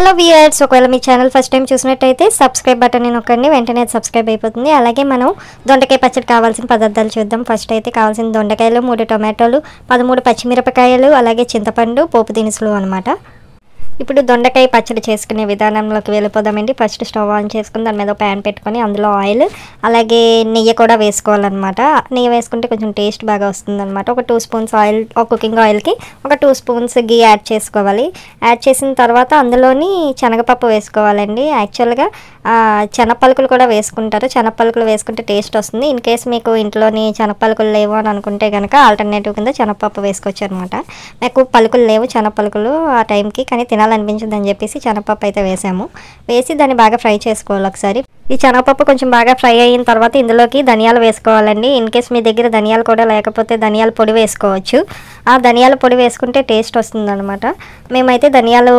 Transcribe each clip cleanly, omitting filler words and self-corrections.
Hello viewers, ఒకవేళ మీ channel first time చూసినట్టయితే subscribe button నొక్కండి. వెంటనే సబ్స్క్రైబ్ అయిపోతుంది. అలాగే మనం దొండకాయ పచ్చడి కావాల్సిన పదార్థాలు చూద్దాం. ఫస్ట్ అయితే కావాల్సిన దొండకాయలు, 3 టొమాటోలు, 13 పచ్చిమిరపకాయలు, అలాగే చింతపండు, పోపు దినుసులు అన్నమాట. ఇప్పుడు దొండకాయ పచ్చడి చేసుకునే విధానంలోకి వెళ్ళిపోదామండి. ఫస్ట్ స్టవ్ ఆన్ చేసుకుని దాని మీద ప్యాన్ పెట్టుకొని అందులో ఆయిల్ అలాగే నెయ్యి కూడా వేసుకోవాలన్నమాట. నెయ్యి వేసుకుంటే కొంచెం టేస్ట్ బాగా వస్తుందన్నమాట. ఒక 2 స్పూన్స్ ఆయిల్, ఒక కుకింగ్ ఆయిల్కి ఒక 2 స్పూన్స్ గీ యాడ్ చేసుకోవాలి. యాడ్ చేసిన తర్వాత అందులోని శనగపప్పు వేసుకోవాలండి. యాక్చువల్గా శనగపలుకులు కూడా వేసుకుంటారు. శనగపలుకులు వేసుకుంటే టేస్ట్ వస్తుంది. ఇన్ కేస్ మీకు ఇంట్లోని శనగపలుకులు లేవు అని అనుకుంటే కనుక ఆల్టర్నేటివ్ కింద శనగపప్పు వేసుకోవచ్చు అనమాట. నాకు పలుకులు లేవు, శనగపలుకులు ఆ టైంకి, కానీ తినాలనిపించిందని చెప్పేసి శనగపప్పు అయితే వేసాము. వేసి దాన్ని బాగా ఫ్రై చేసుకోవాలి ఒకసారి. ఈ శనగపప్పు కొంచెం బాగా ఫ్రై అయిన తర్వాత ఇందులోకి ధనియాలు వేసుకోవాలండి. ఇన్ కేస్ మీ దగ్గర ధనియాలు కూడా లేకపోతే ధనియాల పొడి వేసుకోవచ్చు. ఆ ధనియాల పొడి వేసుకుంటే టేస్ట్ వస్తుందన్నమాట. మేమైతే ధనియాలు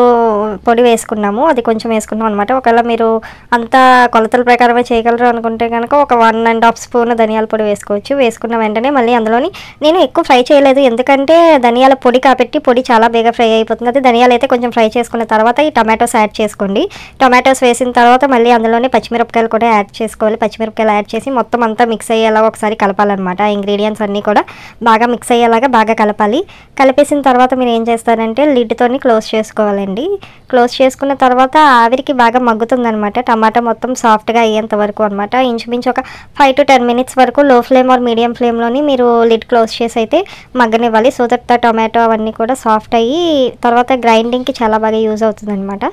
పొడి వేసుకున్నాము, అది కొంచెం వేసుకున్నాం అనమాట. ఒకవేళ మీరు అంత కొలతల ప్రకారమే చేయగలరు అనుకుంటే కనుక ఒక 1.5 స్పూన్ ధనియాల పొడి వేసుకోవచ్చు. వేసుకున్న వెంటనే మళ్ళీ అందులోని నేను ఎక్కువ ఫ్రై చేయలేదు, ఎందుకంటే ధనియాల పొడి కాబట్టి పొడి చాలా బాగా ఫ్రై అయిపోతుంది. అది ధనియాలు అయితే కొంచెం ఫ్రై చేసుకున్న తర్వాత ఈ టమాటోస్ యాడ్ చేసుకోండి. టమాటోస్ వేసిన తర్వాత మళ్ళీ అందులోనే పచ్చిమిరపకాయలు కూడా యాడ్ చేసుకోవాలి. పచ్చిమిరపకాయలు యాడ్ చేసి మొత్తం అంతా మిక్స్ అయ్యేలా ఒకసారి కలపాలన్నమాట. ఇంగ్రీడియంట్స్ అన్నీ కూడా బాగా మిక్స్ అయ్యేలాగా బాగా కలపాలి. కలిపేసిన తర్వాత మీరు ఏం చేస్తారంటే లిడ్తోని క్లోజ్ చేసుకోవాలండి. క్లోజ్ చేసుకున్న తర్వాత ఆవిరికి బాగా మగ్గుతుందనమాట. టమాటా మొత్తం సాఫ్ట్గా అయ్యేంత వరకు అనమాట. ఇంచుమించు ఒక 5 to 10 minutes వరకు లో ఫ్లేమ్ ఆర్ మీడియం ఫ్లేమ్లోని మీరు లిడ్ క్లోజ్ చేసి అయితే మగ్గనివ్వాలి. సో దట్ టొమాటో అవన్నీ కూడా సాఫ్ట్ అయ్యి తర్వాత గ్రైండింగ్కి చాలా బాగా యూజ్ అవుతుంది అనమాట.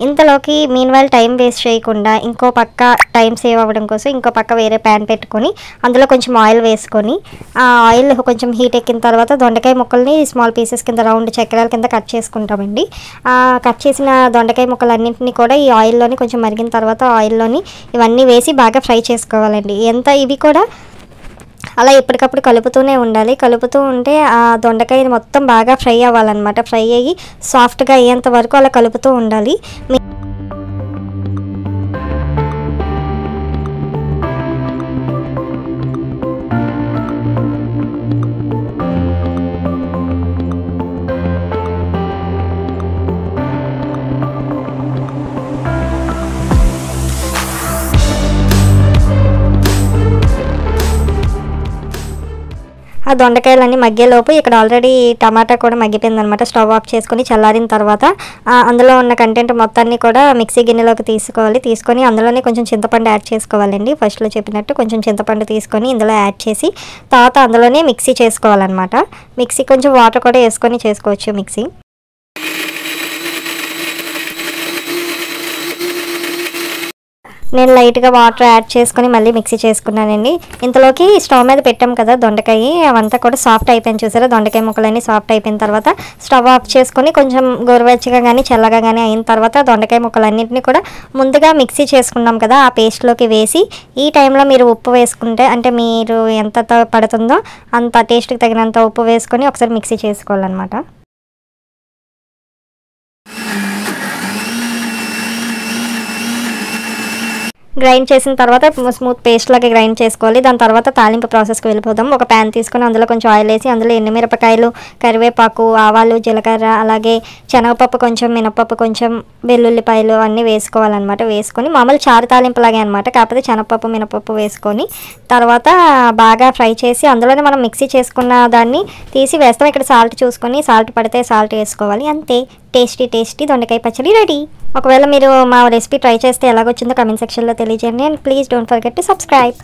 ఇంతలోకి మీన్ వైల్ టైం వేస్ట్ చేయకుండా ఇంకో పక్క టైం సేవ్ అవ్వడం కోసం ఇంకో పక్క వేరే ప్యాన్ పెట్టుకొని అందులో కొంచెం ఆయిల్ వేసుకొని ఆ ఆయిల్ కొంచెం హీట్ ఎక్కిన తర్వాత దొండకాయ ముక్కల్ని స్మాల్ పీసెస్ కింద రౌండ్ చక్రాల కింద కట్ చేసుకుంటామండి. కట్ చేసిన దొండకాయ ముక్కలన్నింటినీ కూడా ఈ ఆయిల్లోని కొంచెం మరిగిన తర్వాత ఆయిల్లోని ఇవన్నీ వేసి బాగా ఫ్రై చేసుకోవాలండి. ఇవి కూడా అలా ఎప్పటికప్పుడు కలుపుతూనే ఉండాలి. కలుపుతూ ఉంటే ఆ దొండకాయ మొత్తం బాగా ఫ్రై అవ్వాలన్నమాట. ఫ్రై అయ్యి సాఫ్ట్గా అయ్యేంత వరకు అలా కలుపుతూ ఉండాలి. ఆ దొండకాయలన్నీ మగ్గేలోపు ఇక్కడ ఆల్రెడీ టమాటా కూడా మగ్గిపోయిందనమాట. స్టవ్ ఆఫ్ చేసుకొని చల్లారిన తర్వాత అందులో ఉన్న కంటెంట్ మొత్తాన్ని కూడా మిక్సీ గిన్నెలోకి తీసుకొని అందులోనే కొంచెం చింతపండు యాడ్ చేసుకోవాలండి. ఫస్ట్లో చెప్పినట్టు కొంచెం చింతపండు తీసుకొని ఇందులో యాడ్ చేసి తర్వాత అందులోనే మిక్సీ చేసుకోవాలన్నమాట. మిక్సీ కొంచెం వాటర్ కూడా వేసుకొని చేసుకోవచ్చు మిక్సీ. నేను లైట్గా వాటర్ యాడ్ చేసుకొని మళ్ళీ మిక్సీ చేసుకున్నానండి. ఇంతలోకి స్టవ్ మీద పెట్టాం కదా దొండకాయ, అవంతా కూడా సాఫ్ట్ అయిపోయింది. చూసారా, దొండకాయ ముక్కలన్నీ సాఫ్ట్ అయిపోయిన తర్వాత స్టవ్ ఆఫ్ చేసుకొని కొంచెం గోరువెచ్చగా కానీ చల్లగా కానీ అయిన తర్వాత దొండకాయ ముక్కలన్నింటినీ కూడా ముందుగా మిక్సీ చేసుకున్నాం కదా ఆ పేస్ట్లోకి వేసి ఈ టైంలో మీరు ఉప్పు వేసుకుంటే, అంటే మీరు ఎంత పడుతుందో అంత టేస్ట్కి తగినంత ఉప్పు వేసుకొని ఒకసారి మిక్సీ చేసుకోవాలన్నమాట. గ్రైండ్ చేసిన తర్వాత స్మూత్ పేస్ట్ లాగా గ్రైండ్ చేసుకోవాలి. దాని తర్వాత తాలింపు ప్రాసెస్కి వెళ్ళిపోదాం. ఒక ప్యాన్ తీసుకొని అందులో కొంచెం ఆయిల్ వేసి అందులో ఎండుమిరపకాయలు, కరివేపాకు, ఆవాలు, జీలకర్ర, అలాగే శనగపప్పు కొంచెం, మినపప్పు కొంచెం, వెల్లుల్లిపాయలు అన్నీ వేసుకోవాలన్నమాట. వేసుకొని మామూలు చారు తాలింపు లాగే అనమాట, కాకపోతే శనగపప్పు, మినపప్పు వేసుకొని తర్వాత బాగా ఫ్రై చేసి అందులోనే మనం మిక్సీ చేసుకున్న దాన్ని తీసి వేస్తాం. ఇక్కడ సాల్ట్ చూసుకొని సాల్ట్ పడితే సాల్ట్ వేసుకోవాలి. అంతే, టేస్టీ దొండకాయ పచ్చడి రెడీ. ఒకవేళ మీరు మా రెసిపీ ట్రై చేస్తే ఎలాగొచ్చిందో కామెంట్ సెక్షన్లో తెలియజేయండి. And please don't forget to subscribe.